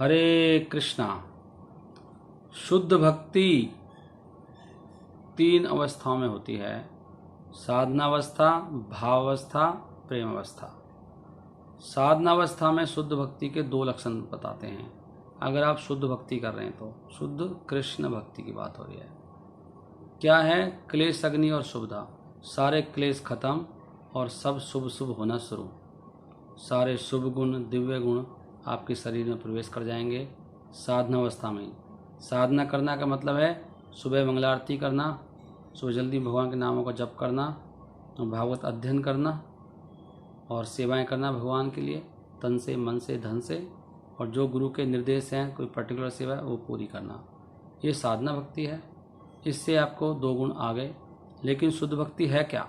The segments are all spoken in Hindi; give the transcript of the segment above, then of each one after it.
हरे कृष्णा। शुद्ध भक्ति 3 अवस्थाओं में होती है: साधनावस्था, भावावस्था, प्रेम अवस्था। साधनावस्था में शुद्ध भक्ति के 2 लक्षण बताते हैं। अगर आप शुद्ध भक्ति कर रहे हैं तो शुद्ध कृष्ण भक्ति की बात हो रही है। क्या है? क्लेश अग्नि और शुभदा, सारे क्लेश खत्म और सब शुभ शुभ होना शुरू। सारे शुभ गुण, दिव्य गुण आपके शरीर में प्रवेश कर जाएंगे साधना अवस्था में। साधना करना का मतलब है सुबह मंगला आरती करना, सुबह जल्दी भगवान के नामों का जप करना, भागवत अध्ययन करना और सेवाएं करना भगवान के लिए तन से, मन से, धन से, और जो गुरु के निर्देश हैं कोई पर्टिकुलर सेवा है वो पूरी करना। ये साधना भक्ति है। इससे आपको 2 गुण आ गए। लेकिन शुद्ध भक्ति है क्या?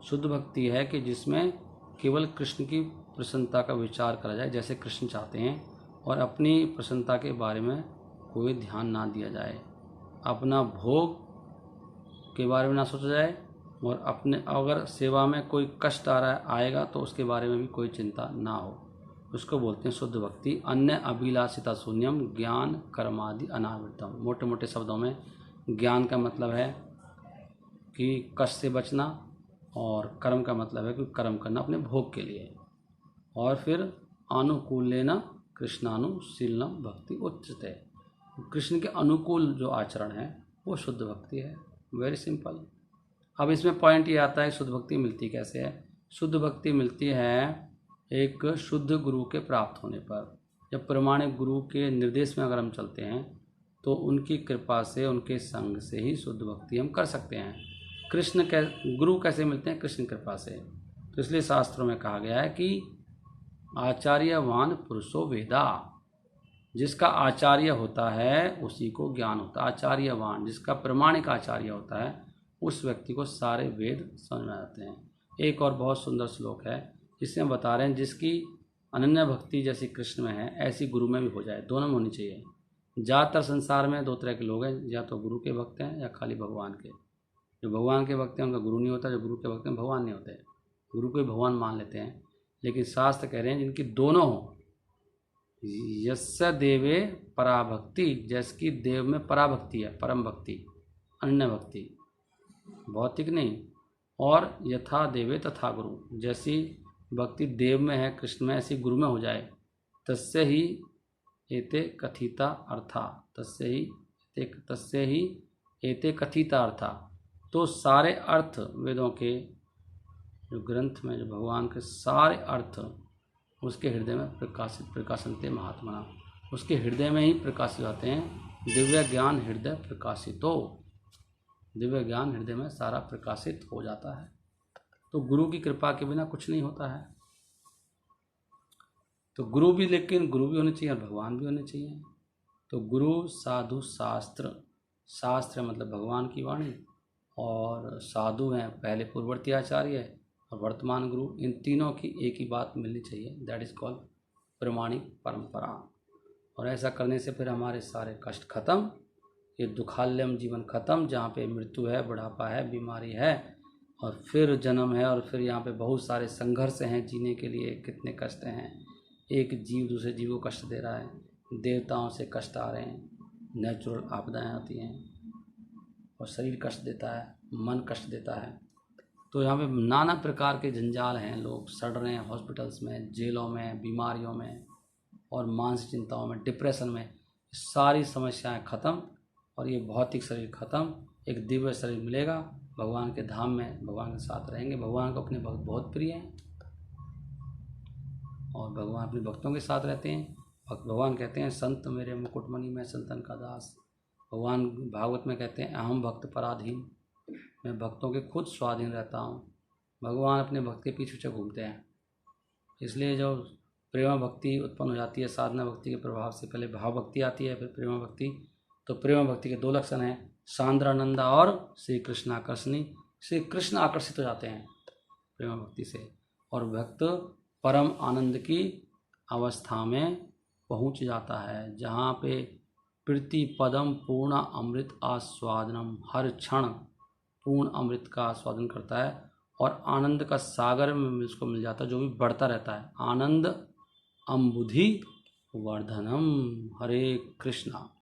शुद्ध भक्ति है कि जिसमें केवल कृष्ण की प्रसन्नता का विचार करा जाए जैसे कृष्ण चाहते हैं, और अपनी प्रसन्नता के बारे में कोई ध्यान ना दिया जाए, अपना भोग के बारे में ना सोचा जाए, और अपने अगर सेवा में कोई कष्ट आ रहा है आएगा तो उसके बारे में भी कोई चिंता ना हो। उसको बोलते हैं शुद्ध भक्ति। अन्य अभिलाषिता शून्यम ज्ञान कर्मादि अनावृतम। मोटे मोटे शब्दों में ज्ञान का मतलब है कि कष्ट से बचना, और कर्म का मतलब है कि कर्म करना अपने भोग के लिए। और फिर अनुकूलेन कृष्णानुशीलनम भक्ति उच्यते। कृष्ण के अनुकूल जो आचरण है वो शुद्ध भक्ति है। Very simple. अब इसमें पॉइंट ये आता है शुद्ध भक्ति मिलती कैसे है। शुद्ध भक्ति मिलती है एक शुद्ध गुरु के प्राप्त होने पर। जब प्रमाणिक गुरु के निर्देश में अगर हम चलते हैं तो उनकी कृपा से, उनके संग से ही शुद्ध भक्ति हम कर सकते हैं। गुरु कैसे मिलते हैं? कृष्ण कृपा से। तो इसलिए शास्त्रों में कहा गया है कि आचार्यवान पुरुषो वेदा। जिसका आचार्य होता है उसी को ज्ञान होता है। आचार्यवान, जिसका प्रमाणिक आचार्य होता है उस व्यक्ति को सारे वेद समझ में आते हैं। एक और बहुत सुंदर श्लोक है जिसमें बता रहे हैं जिसकी अनन्य भक्ति जैसी कृष्ण में है ऐसी गुरु में भी हो जाए। दोनों में होनी चाहिए। ज़्यादातर संसार में 2 तरह के लोग हैं, या तो गुरु के भक्त हैं या खाली भगवान के। जो भगवान के भक्त हैं उनका गुरु नहीं होता, जो गुरु के भक्त हैं भगवान नहीं होते। गुरु को भगवान मान लेते हैं। लेकिन शास्त्र कह रहे हैं जिनकी दोनों हो, यस्य देवे पराभक्ति, जैसकी देव में पराभक्ति है, परम भक्ति, अन्य भक्ति, भौतिक नहीं, और यथा देवे तथा गुरु, जैसी भक्ति देव में है, कृष्ण में, ऐसी गुरु में हो जाए। तस्य ही एते कथिता अर्था, तस्य ही एते कथिता अर्था। तो सारे अर्थ वेदों के जो ग्रंथ में जो भगवान के सारे अर्थ उसके हृदय में प्रकाशनते महात्मना, उसके हृदय में ही प्रकाशित होते हैं। दिव्य ज्ञान हृदय प्रकाशितो, दिव्य ज्ञान हृदय में सारा प्रकाशित हो जाता है। तो गुरु की कृपा के बिना कुछ नहीं होता है। तो गुरु भी, लेकिन गुरु भी होने चाहिए और भगवान भी होने चाहिए। तो गुरु, साधु, शास्त्र। शास्त्र मतलब भगवान की वाणी, और साधु हैं पहले पूर्ववर्ती आचार्य और वर्तमान गुरु। इन तीनों की एक ही बात मिलनी चाहिए, दैट इज़ कॉल्ड प्रमाणिक परंपरा। और ऐसा करने से फिर हमारे सारे कष्ट खत्म, ये दुखालयम जीवन खत्म, जहाँ पे मृत्यु है, बुढ़ापा है, बीमारी है, और फिर जन्म है, और फिर यहाँ पे बहुत सारे संघर्ष हैं जीने के लिए। कितने कष्ट हैं। एक जीव दूसरे जीव को कष्ट दे रहा है, देवताओं से कष्ट आ रहे हैं, नेचुरल आपदाएँ आती हैं, और शरीर कष्ट देता है, मन कष्ट देता है। तो यहाँ पे नाना प्रकार के जंजाल हैं। लोग सड़ रहे हैं हॉस्पिटल्स में, जेलों में, बीमारियों में, और मानसिक चिंताओं में, डिप्रेशन में। सारी समस्याएं खत्म, और ये भौतिक शरीर खत्म, एक दिव्य शरीर मिलेगा। भगवान के धाम में भगवान के साथ रहेंगे। भगवान को अपने भक्त बहुत प्रिय हैं, और भगवान अपने भक्तों के साथ रहते हैं। भगवान कहते हैं संत मेरे मुकुटमणि, मैं संतन का दास। भगवान भागवत में कहते हैं अहम भक्त पराधीन, मैं भक्तों के खुद स्वाधीन रहता हूँ। भगवान अपने भक्त के पीछे पीछे घूमते हैं। इसलिए जो प्रेम भक्ति उत्पन्न हो जाती है साधना भक्ति के प्रभाव से, पहले भाव भक्ति आती है, फिर प्रेम भक्ति। तो प्रेम भक्ति के 2 लक्षण हैं, सांद्रानंदा और श्री कृष्ण आकर्षणी। श्री कृष्ण आकर्षित हो जाते हैं प्रेम भक्ति से, और भक्त परम आनंद की अवस्था में पहुँच जाता है, जहाँ पे प्रीति पदम पूर्ण अमृत आस्वादनम, हर क्षण पूर्ण अमृत का आस्वादन करता है, और आनंद का सागर में उसको मिल जाता है जो भी बढ़ता रहता है। आनंद अम्बुधि वर्धनम। हरे कृष्णा।